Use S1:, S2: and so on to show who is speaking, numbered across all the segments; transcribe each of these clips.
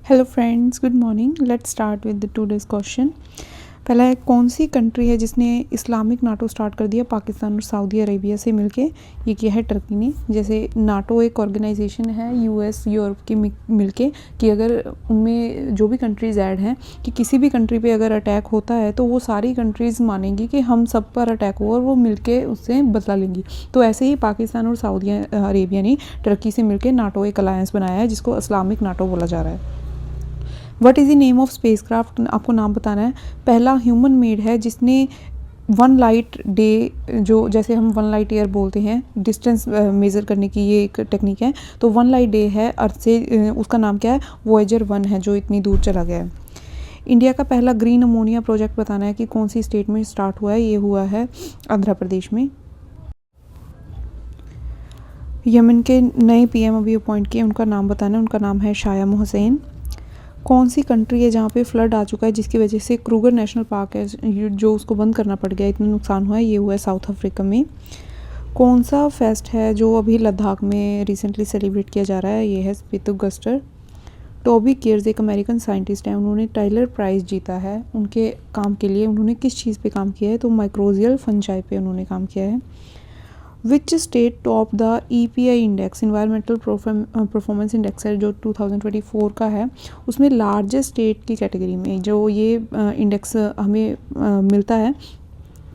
S1: Hello friends, good morning. Let's start with the today's question. पहला है, कौन सी country है जिसने इस्लामिक नाटो स्टार्ट कर दिया पाकिस्तान और सऊदी अरेबिया से मिलके? ये किया है टर्की ने। जैसे नाटो एक ऑर्गेनाइजेशन है यूएस यूरोप की मिलके, कि अगर उनमें जो भी कंट्रीज़ ऐड हैं कि किसी भी कंट्री पे अगर अटैक होता है तो वो सारी कंट्रीज़ मानेंगी कि हम सब पर अटैक हुआ और वो मिलके उससे बदला लेंगी। तो ऐसे ही पाकिस्तान और सऊदी अरेबिया ने टर्की से मिलकर नाटो एक अलायंस बनाया है जिसको इस्लामिक नाटो बोला जा रहा है। What is the name of spacecraft? आपको नाम बताना है। पहला ह्यूमन मेड है जिसने 1 लाइट डे, जो जैसे हम 1 लाइट ईयर बोलते हैं डिस्टेंस मेज़र करने की, ये एक टेक्निक है। तो 1 लाइट डे है अर्थ से, उसका नाम क्या है? वॉयेजर 1 है, जो इतनी दूर चला गया है। इंडिया का पहला ग्रीन अमोनिया प्रोजेक्ट बताना है कि कौन सी स्टेट में स्टार्ट हुआ है। ये हुआ है आंध्र प्रदेश में। यमन के नए पीएम अभी अपॉइंट किए, उनका नाम बताना है। उनका नाम है शायम हुसैन। कौन सी कंट्री है जहाँ पे फ्लड आ चुका है जिसकी वजह से क्रूगर नेशनल पार्क है जो उसको बंद करना पड़ गया, इतना नुकसान हुआ है? ये हुआ है साउथ अफ्रीका में। कौन सा फेस्ट है जो अभी लद्दाख में रिसेंटली सेलिब्रेट किया जा रहा है? ये है स्पितुगस्टर। टॉबी केयर्स एक अमेरिकन साइंटिस्ट हैं, उन्होंने टाइलर प्राइज़ जीता है उनके काम के लिए। उन्होंने किस चीज़ पे काम किया है? तो माइक्रोजियल फंजाई पे उन्होंने काम किया है। Which state top the EPI index, environmental performance index है जो 2024 का है, उसमें लार्जेस्ट स्टेट की कैटेगरी में जो ये इंडेक्स हमें मिलता है,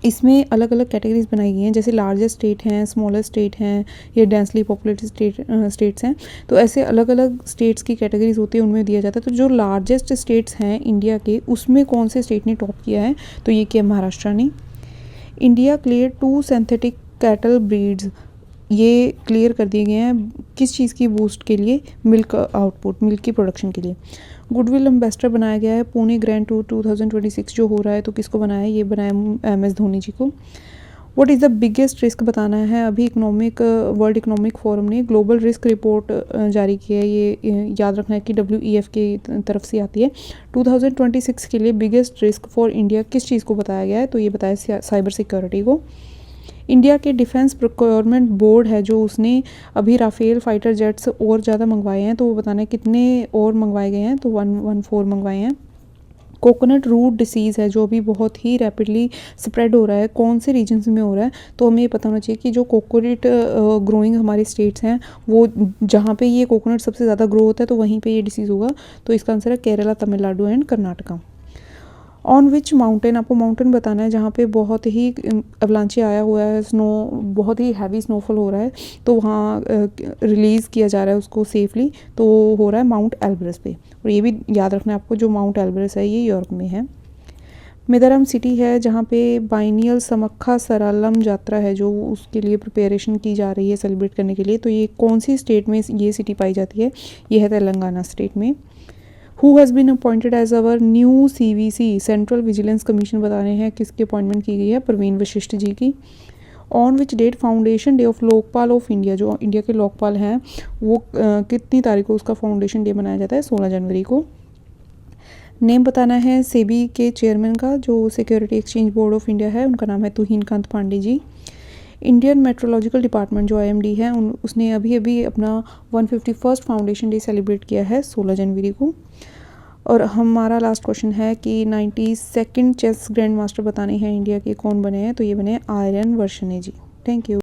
S1: इसमें अलग अलग कैटेगरीज बनाई गई हैं। जैसे लार्जेस्ट स्टेट हैं, स्मॉलेस्ट स्टेट हैं, ये डेंसली पॉपुलेटेड स्टेट्स हैं। तो ऐसे अलग अलग स्टेट्स की कैटेगरीज होती है, उनमें दिया जाता है। तो जो लार्जेस्ट स्टेट्स हैं इंडिया के, उसमें कौन से स्टेट ने टॉप किया है? तो ये किया महाराष्ट्र ने। India clear 2 synthetic cattle breeds, ये क्लियर कर दिए गए हैं किस चीज़ की बूस्ट के लिए? मिल्क आउटपुट, मिल्क की प्रोडक्शन के लिए। गुडविल एम्बेसडर बनाया गया है पुणे ग्रैंड टूर 2026 जो हो रहा है, तो किसको बनाया है? ये बनाया MS धोनी जी को। What is the biggest risk बताना है। अभी वर्ल्ड इकोनॉमिक फोरम ने ग्लोबल रिस्क रिपोर्ट जारी की है। ये याद रखना है कि WEF की तरफ से आती है। 2026 के लिए बिगेस्ट रिस्क फॉर इंडिया किस चीज़ को बताया गया है? तो ये बताया साइबर सिक्योरिटी को। इंडिया के डिफेंस प्रोक्योरमेंट बोर्ड है जो उसने अभी राफेल फाइटर जेट्स और ज़्यादा मंगवाए हैं, तो वो बताना है कितने और मंगवाए गए हैं? तो 114 मंगवाए हैं। कोकोनट रूट डिसीज़ है जो अभी बहुत ही रैपिडली स्प्रेड हो रहा है, कौन से रीजन्स में हो रहा है? तो हमें ये पता होना चाहिए कि जो कोकोनट ग्रोइंग हमारे स्टेट्स हैं, वो जहाँ पे ये कोकोनट सबसे ज़्यादा ग्रो होता है तो वहीं पे ये डिसीज़ होगा। तो इसका आंसर है Kerala, Tamil Nadu and Karnataka. On which mountain, आपको माउंटेन बताना है जहाँ पे बहुत ही अवलांची आया हुआ है, स्नो, बहुत ही हैवी स्नोफॉल हो रहा है, तो वहाँ रिलीज़ किया जा रहा है उसको सेफली। तो हो रहा है माउंट एल्ब्रस पे। और ये भी याद रखना है आपको, जो माउंट एल्ब्रस है ये यूरोप में है। मिज़ोरम सिटी है जहाँ पे बाइनियल समक्खा सरालम यात्रा है जो उसके लिए प्रिपरेशन की जा रही है सेलिब्रेट करने के लिए। तो ये कौन सी स्टेट में ये सिटी पाई जाती है? ये है तेलंगाना स्टेट में। Who has been appointed as our new CVC, central vigilance commission बताने हैं किसकी अपॉइंटमेंट की गई है? प्रवीण वशिष्ठ जी की। On which date foundation day of Lokpal of India, जो इंडिया के लोकपाल हैं वो कितनी तारीख को उसका फाउंडेशन डे मनाया जाता है? 16 जनवरी को। नेम बताना है सेबी के चेयरमैन का, जो security exchange board of India है, उनका नाम है तुहिन Kant Pandey ji. Indian meteorological department जो IMD है, उसने अभी अभी अपना 151st फाउंडेशन डे सेलिब्रेट किया है 16 जनवरी को। और हमारा लास्ट क्वेश्चन है कि 92nd चेस ग्रैंड मास्टर बताने हैं इंडिया के कौन बने हैं? तो ये बने आर्यन वर्षने जी। Thank you.